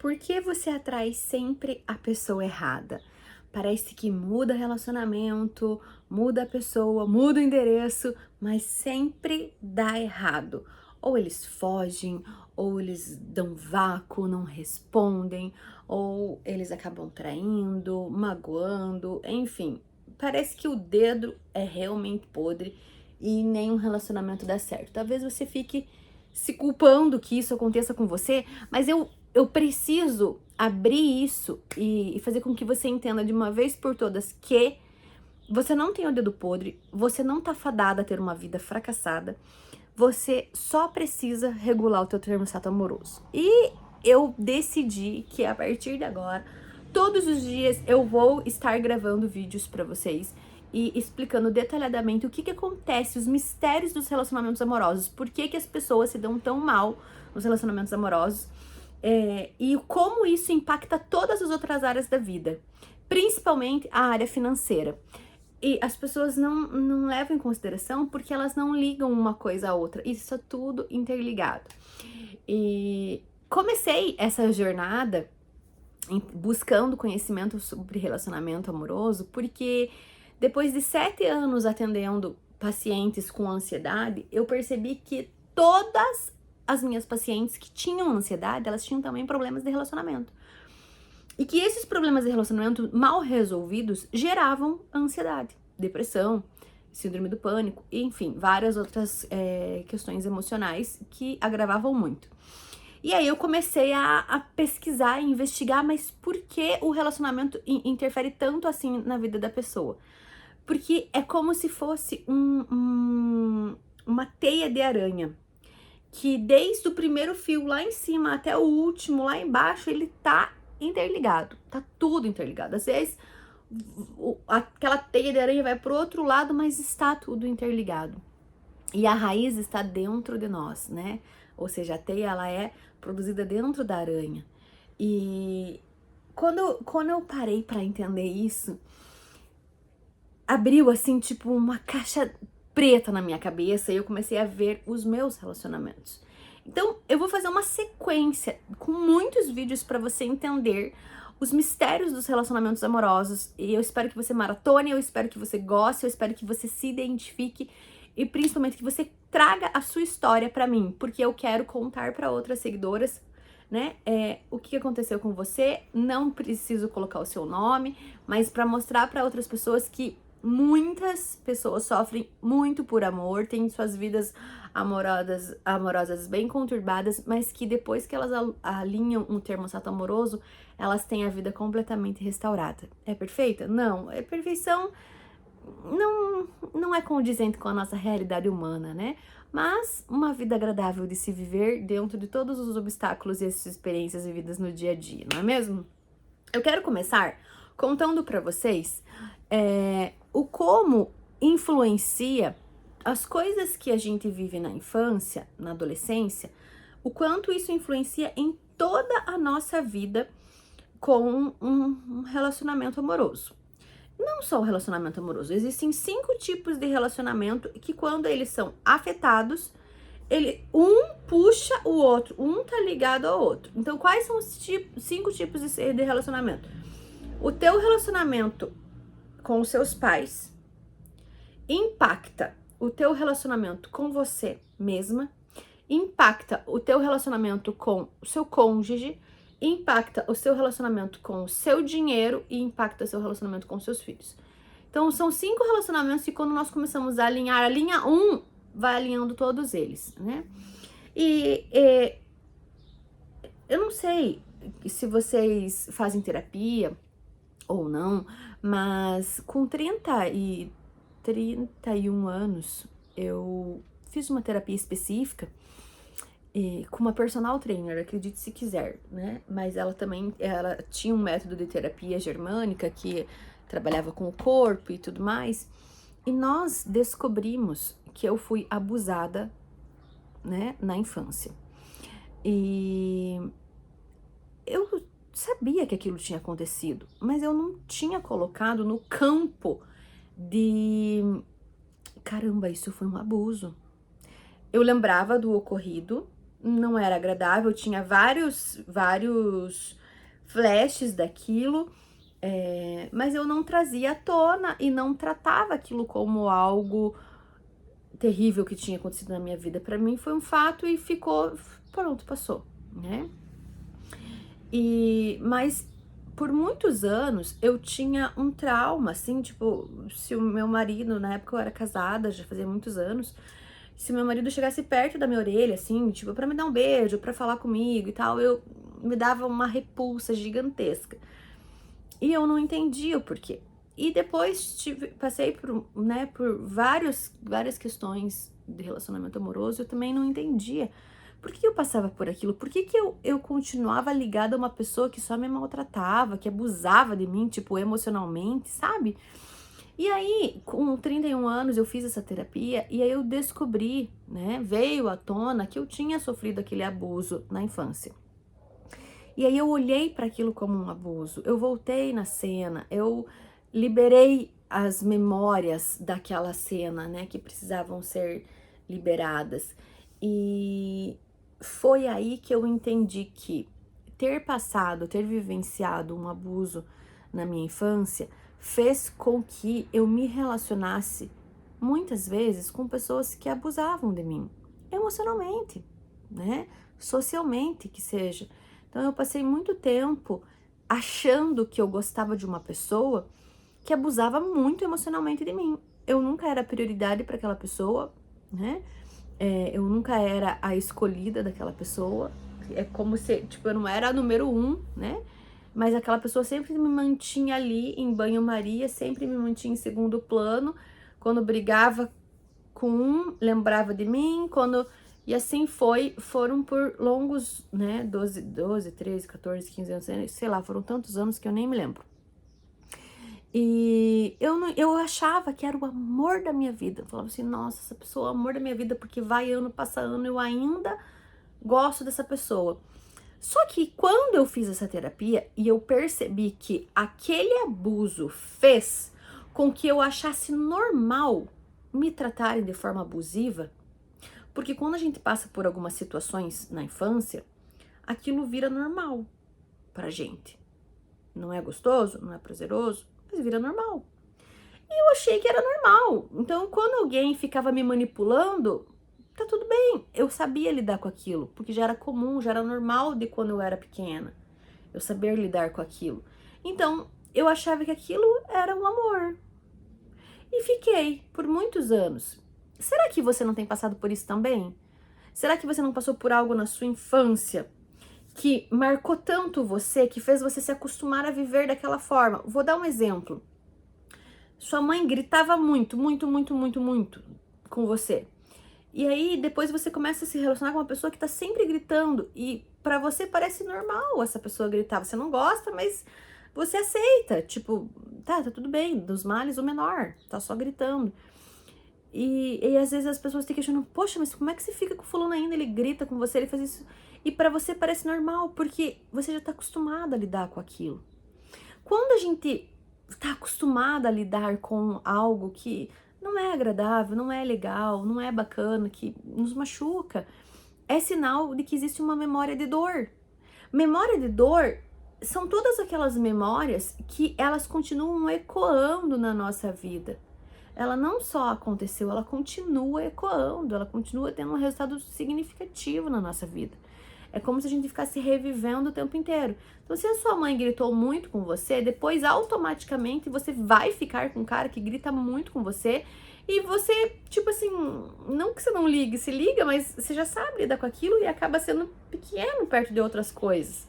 Por que você atrai sempre a pessoa errada? Parece que muda relacionamento, muda a pessoa, muda o endereço, mas sempre dá errado. Ou eles fogem, ou eles dão vácuo, não respondem, ou eles acabam traindo, magoando, enfim. Parece que o dedo é realmente podre e nenhum relacionamento dá certo. Talvez você fique se culpando que isso aconteça com você, mas eu preciso abrir isso e fazer com que você entenda de uma vez por todas que você não tem o dedo podre, você não tá fadada a ter uma vida fracassada, você só precisa regular o teu termostato amoroso. E eu decidi que a partir de agora, todos os dias eu vou estar gravando vídeos pra vocês e explicando detalhadamente o que acontece, os mistérios dos relacionamentos amorosos, por que as pessoas se dão tão mal nos relacionamentos amorosos, e como isso impacta todas as outras áreas da vida, principalmente a área financeira. E as pessoas não levam em consideração porque elas não ligam uma coisa à outra. Isso é tudo interligado. E comecei essa jornada buscando conhecimento sobre relacionamento amoroso porque depois de 7 anos atendendo pacientes com ansiedade, eu percebi que todas as minhas pacientes que tinham ansiedade, elas tinham também problemas de relacionamento. E que esses problemas de relacionamento mal resolvidos geravam ansiedade, depressão, síndrome do pânico, enfim, várias outras questões emocionais que agravavam muito. E aí eu comecei a pesquisar e investigar, mas por que o relacionamento interfere tanto assim na vida da pessoa? Porque é como se fosse uma teia de aranha, que desde o primeiro fio lá em cima até o último lá embaixo, ele tá interligado, tá tudo interligado. Às vezes aquela teia de aranha vai pro outro lado, mas está tudo interligado. E a raiz está dentro de nós, né? Ou seja, a teia ela é produzida dentro da aranha. E quando eu parei para entender isso, abriu assim, tipo, uma caixa preta na minha cabeça e eu comecei a ver os meus relacionamentos. Então, eu vou fazer uma sequência com muitos vídeos para você entender os mistérios dos relacionamentos amorosos. E eu espero que você maratone, eu espero que você goste, eu espero que você se identifique e principalmente que você traga a sua história para mim, porque eu quero contar para outras seguidoras, né, o que aconteceu com você. Não preciso colocar o seu nome, mas para mostrar para outras pessoas que muitas pessoas sofrem muito por amor, têm suas vidas amorosas bem conturbadas, mas que depois que elas alinham um termostato amoroso, elas têm a vida completamente restaurada. É perfeita? Não. É perfeição não é condizente com a nossa realidade humana, né? Mas uma vida agradável de se viver dentro de todos os obstáculos e essas experiências vividas no dia a dia, não é mesmo? Eu quero começar contando para vocês o como influencia as coisas que a gente vive na infância, na adolescência, o quanto isso influencia em toda a nossa vida com um relacionamento amoroso. Não só o relacionamento amoroso, existem 5 tipos de relacionamento que quando eles são afetados, um puxa o outro, um tá ligado ao outro. Então, quais são os 5 tipos de relacionamento? O teu relacionamento com os seus pais impacta o teu relacionamento com você mesma, impacta o teu relacionamento com o seu cônjuge, impacta o seu relacionamento com o seu dinheiro e impacta o seu relacionamento com os seus filhos. Então, são 5 relacionamentos e quando nós começamos a alinhar, a linha 1 vai alinhando todos eles, né? Eu não sei se vocês fazem terapia ou não, mas com 31 anos, eu fiz uma terapia específica com uma personal trainer, acredite se quiser, né? Mas ela tinha um método de terapia germânica que trabalhava com o corpo e tudo mais. E nós descobrimos que eu fui abusada, né, na infância. E eu sabia que aquilo tinha acontecido, mas eu não tinha colocado no campo de caramba, isso foi um abuso. Eu lembrava do ocorrido, não era agradável, eu tinha vários flashes daquilo, mas eu não trazia à tona e não tratava aquilo como algo terrível que tinha acontecido na minha vida. Para mim foi um fato e ficou, pronto, passou, né? Mas por muitos anos eu tinha um trauma, assim, tipo, se o meu marido, na época eu era casada, já fazia muitos anos, se o meu marido chegasse perto da minha orelha, assim, tipo, pra me dar um beijo, pra falar comigo e tal, eu me dava uma repulsa gigantesca. E eu não entendia o porquê. E depois passei por, né, por várias questões de relacionamento amoroso, eu também não entendia. Por que eu passava por aquilo? Por que eu continuava ligada a uma pessoa que só me maltratava, que abusava de mim, tipo, emocionalmente, sabe? E aí, com 31 anos, eu fiz essa terapia e aí eu descobri, né, veio à tona que eu tinha sofrido aquele abuso na infância. E aí eu olhei para aquilo como um abuso. Eu voltei na cena, eu liberei as memórias daquela cena, né, que precisavam ser liberadas. E foi aí que eu entendi que ter vivenciado um abuso na minha infância fez com que eu me relacionasse muitas vezes com pessoas que abusavam de mim, emocionalmente, né? Socialmente que seja. Então eu passei muito tempo achando que eu gostava de uma pessoa que abusava muito emocionalmente de mim. Eu nunca era prioridade para aquela pessoa, né? Eu nunca era a escolhida daquela pessoa. É como se, tipo, eu não era a número um, né? Mas aquela pessoa sempre me mantinha ali em banho-maria, sempre me mantinha em segundo plano. Quando brigava com um, lembrava de mim, e assim foram por longos, né, 12, 13, 14, 15 anos, sei lá, foram tantos anos que eu nem me lembro. E eu achava que era o amor da minha vida. Eu falava assim, nossa, essa pessoa é o amor da minha vida, porque vai ano, passa ano, eu ainda gosto dessa pessoa. Só que quando eu fiz essa terapia e eu percebi que aquele abuso fez com que eu achasse normal me tratarem de forma abusiva, porque quando a gente passa por algumas situações na infância, aquilo vira normal pra gente. Não é gostoso, não é prazeroso, mas vira normal. E eu achei que era normal. Então, quando alguém ficava me manipulando, tá tudo bem. Eu sabia lidar com aquilo, porque já era comum, já era normal de quando eu era pequena. Eu saber lidar com aquilo. Então, eu achava que aquilo era um amor. E fiquei por muitos anos. Será que você não tem passado por isso também? Será que você não passou por algo na sua infância que marcou tanto você, que fez você se acostumar a viver daquela forma? Vou dar um exemplo. Sua mãe gritava muito, muito, muito, muito, muito com você. E aí depois você começa a se relacionar com uma pessoa que tá sempre gritando e pra você parece normal essa pessoa gritar. Você não gosta, mas você aceita. Tipo, tá tudo bem, dos males o menor, tá só gritando. E às vezes as pessoas te questionam, poxa, mas como é que você fica com o fulano ainda? Ele grita com você, ele faz isso. E pra você parece normal, porque você já tá acostumada a lidar com aquilo. Quando a gente tá acostumada a lidar com algo que não é agradável, não é legal, não é bacana, que nos machuca, é sinal de que existe uma memória de dor. Memória de dor são todas aquelas memórias que elas continuam ecoando na nossa vida. Ela não só aconteceu, ela continua ecoando, ela continua tendo um resultado significativo na nossa vida. É como se a gente ficasse revivendo o tempo inteiro. Então, se a sua mãe gritou muito com você, depois automaticamente você vai ficar com um cara que grita muito com você e você, tipo assim, não que você não ligue, se liga, mas você já sabe lidar com aquilo e acaba sendo pequeno perto de outras coisas.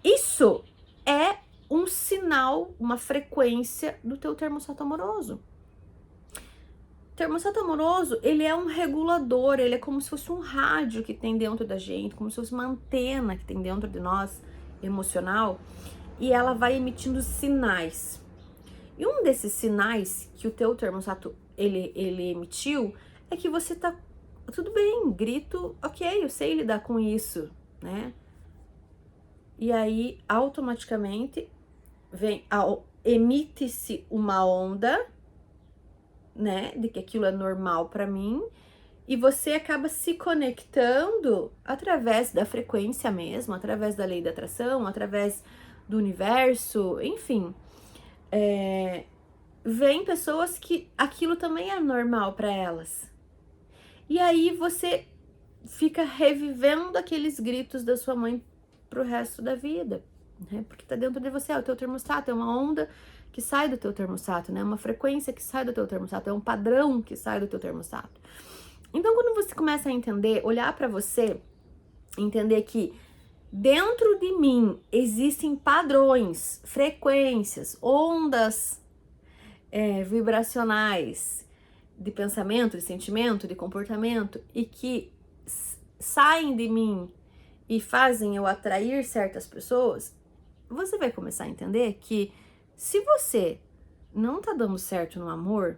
Isso é um sinal, uma frequência do teu termostato amoroso. Termostato amoroso, ele é um regulador, ele é como se fosse um rádio que tem dentro da gente, como se fosse uma antena que tem dentro de nós, emocional, e ela vai emitindo sinais. E um desses sinais que o teu termostato, ele emitiu, é que você tá, tudo bem, grito, ok, eu sei lidar com isso, né? E aí, automaticamente, emite-se uma onda, né, de que aquilo é normal para mim, E você acaba se conectando através da frequência mesmo, através da lei da atração, através do universo, enfim. Vem pessoas que aquilo também é normal para elas. E aí você fica revivendo aqueles gritos da sua mãe pro resto da vida, né? Porque tá dentro de você, o teu termostato é uma onda que sai do teu termostato, né? Uma frequência que sai do teu termostato, é um padrão que sai do teu termostato. Então, quando você começa a entender, olhar para você, entender que dentro de mim existem padrões, frequências, ondas vibracionais de pensamento, de sentimento, de comportamento e que saem de mim e fazem eu atrair certas pessoas, você vai começar a entender que se você não tá dando certo no amor,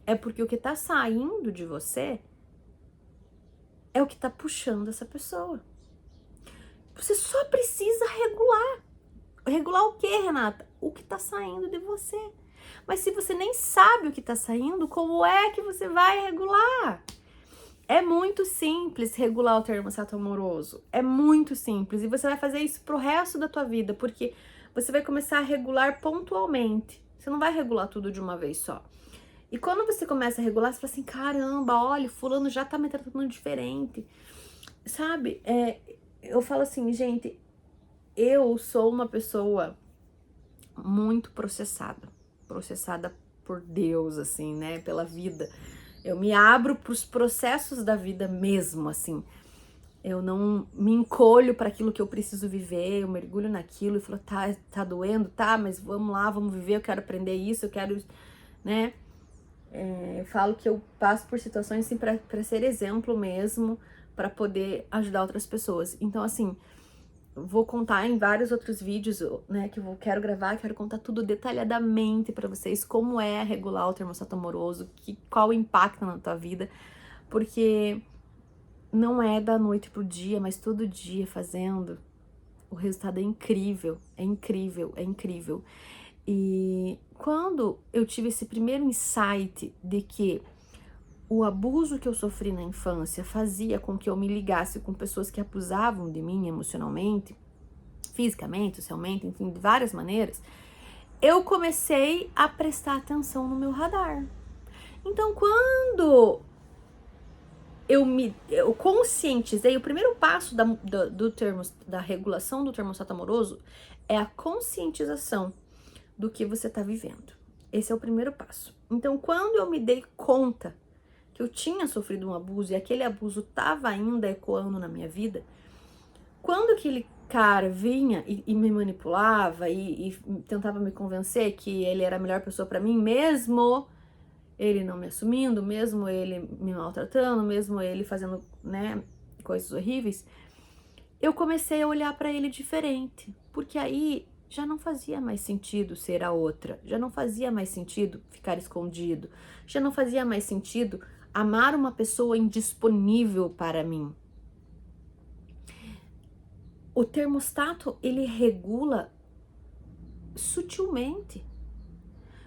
é porque o que tá saindo de você é o que tá puxando essa pessoa. Você só precisa regular. Regular o que, Renata? O que tá saindo de você. Mas se você nem sabe o que tá saindo, como é que você vai regular? É muito simples regular o termostato amoroso. É muito simples. E você vai fazer isso pro resto da tua vida, porque você vai começar a regular pontualmente. Você não vai regular tudo de uma vez só. E quando você começa a regular, você fala assim, caramba, olha, fulano já tá me tratando diferente. Sabe? Eu falo assim, gente, eu sou uma pessoa muito processada por Deus, assim, né? Pela vida. Eu me abro pros processos da vida mesmo, assim. Eu não me encolho para aquilo que eu preciso viver, eu mergulho naquilo e falo, tá doendo, tá, mas vamos lá, vamos viver, eu quero aprender isso, eu quero, né? Eu falo que eu passo por situações assim para ser exemplo mesmo, para poder ajudar outras pessoas. Então, assim, vou contar em vários outros vídeos, né, que eu quero gravar, quero contar tudo detalhadamente para vocês, como é regular o termostato amoroso, qual o impacto na tua vida, porque não é da noite pro dia, mas todo dia fazendo, o resultado é incrível, é incrível, é incrível. E quando eu tive esse primeiro insight de que o abuso que eu sofri na infância fazia com que eu me ligasse com pessoas que abusavam de mim emocionalmente, fisicamente, socialmente, enfim, de várias maneiras, eu comecei a prestar atenção no meu radar. Então, quando eu conscientizei, o primeiro passo da regulação do termostato amoroso é a conscientização do que você está vivendo. Esse é o primeiro passo. Então, quando eu me dei conta que eu tinha sofrido um abuso e aquele abuso estava ainda ecoando na minha vida, quando aquele cara vinha e me manipulava e tentava me convencer que ele era a melhor pessoa para mim, mesmo ele não me assumindo, mesmo ele me maltratando, mesmo ele fazendo, né, coisas horríveis, eu comecei a olhar para ele diferente, porque aí já não fazia mais sentido ser a outra, já não fazia mais sentido ficar escondido, já não fazia mais sentido amar uma pessoa indisponível para mim. O termostato, ele regula sutilmente.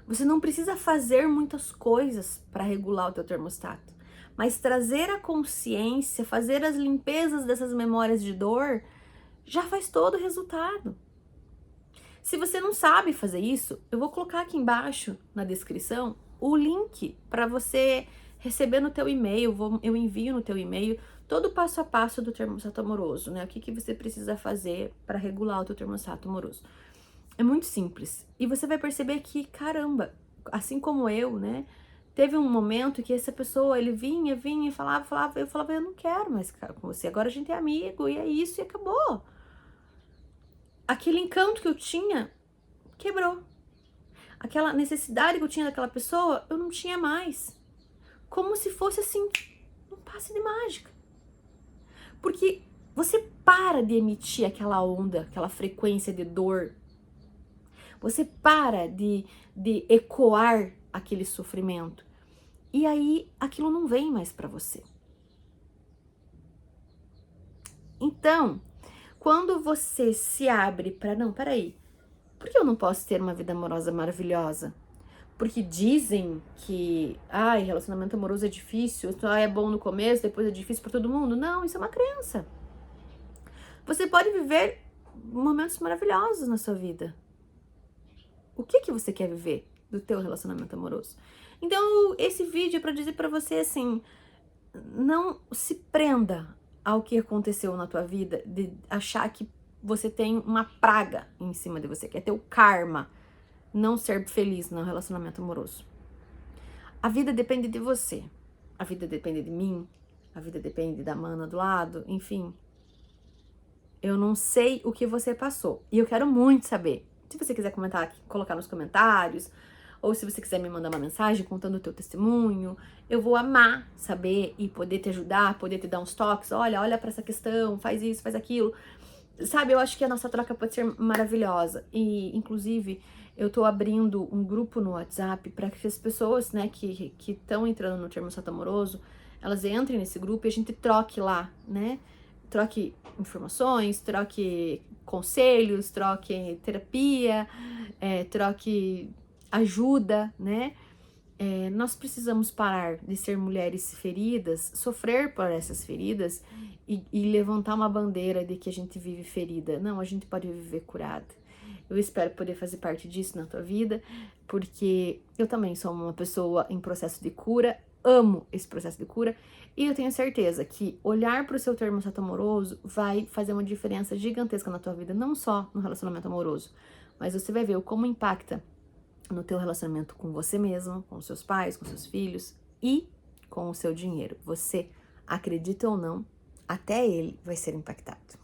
Você não precisa fazer muitas coisas para regular o teu termostato, mas trazer a consciência, fazer as limpezas dessas memórias de dor, já faz todo o resultado. Se você não sabe fazer isso, eu vou colocar aqui embaixo na descrição o link para você receber no teu e-mail, eu envio no teu e-mail todo o passo a passo do termostato amoroso, né? O que você precisa fazer para regular o teu termostato amoroso. É muito simples. E você vai perceber que, caramba, assim como eu, né? Teve um momento que essa pessoa, ele vinha e falava, eu falava, eu não quero mais ficar com você, agora a gente é amigo, e é isso, e acabou. Aquele encanto que eu tinha, quebrou. Aquela necessidade que eu tinha daquela pessoa, eu não tinha mais. Como se fosse assim, um passe de mágica. Porque você para de emitir aquela onda, aquela frequência de dor. Você para de ecoar aquele sofrimento. E aí, aquilo não vem mais para você. Então, quando você se abre para, não, peraí, por que eu não posso ter uma vida amorosa maravilhosa? porque dizem que, ai, relacionamento amoroso é difícil, só é bom no começo, depois é difícil para todo mundo. Não, isso é uma crença. Você pode viver momentos maravilhosos na sua vida. O que você quer viver do teu relacionamento amoroso? Então, esse vídeo é para dizer para você assim, não se prenda ao que aconteceu na tua vida, de achar que você tem uma praga em cima de você, que é teu karma não ser feliz no relacionamento amoroso. A vida depende de você. A vida depende de mim. A vida depende da mana do lado. Enfim, eu não sei o que você passou. E eu quero muito saber. Se você quiser comentar aqui, colocar nos comentários, ou se você quiser me mandar uma mensagem contando o teu testemunho, eu vou amar saber e poder te ajudar, poder te dar uns toques. Olha para essa questão, faz isso, faz aquilo. Sabe, eu acho que a nossa troca pode ser maravilhosa. E, inclusive, eu tô abrindo um grupo no WhatsApp para que as pessoas, né, que estão entrando no termo Sato Amoroso, elas entrem nesse grupo e a gente troque lá, né? Troque informações, troque conselhos, troque terapia, troque ajuda, né? Nós precisamos parar de ser mulheres feridas, sofrer por essas feridas e levantar uma bandeira de que a gente vive ferida. Não, a gente pode viver curada. Eu espero poder fazer parte disso na tua vida, porque eu também sou uma pessoa em processo de cura, amo esse processo de cura, e eu tenho certeza que olhar para o seu termo Sato Amoroso vai fazer uma diferença gigantesca na tua vida, não só no relacionamento amoroso, mas você vai ver o como impacta no teu relacionamento com você mesmo, com seus pais, com seus filhos e com o seu dinheiro. Você, acredita ou não, até ele vai ser impactado.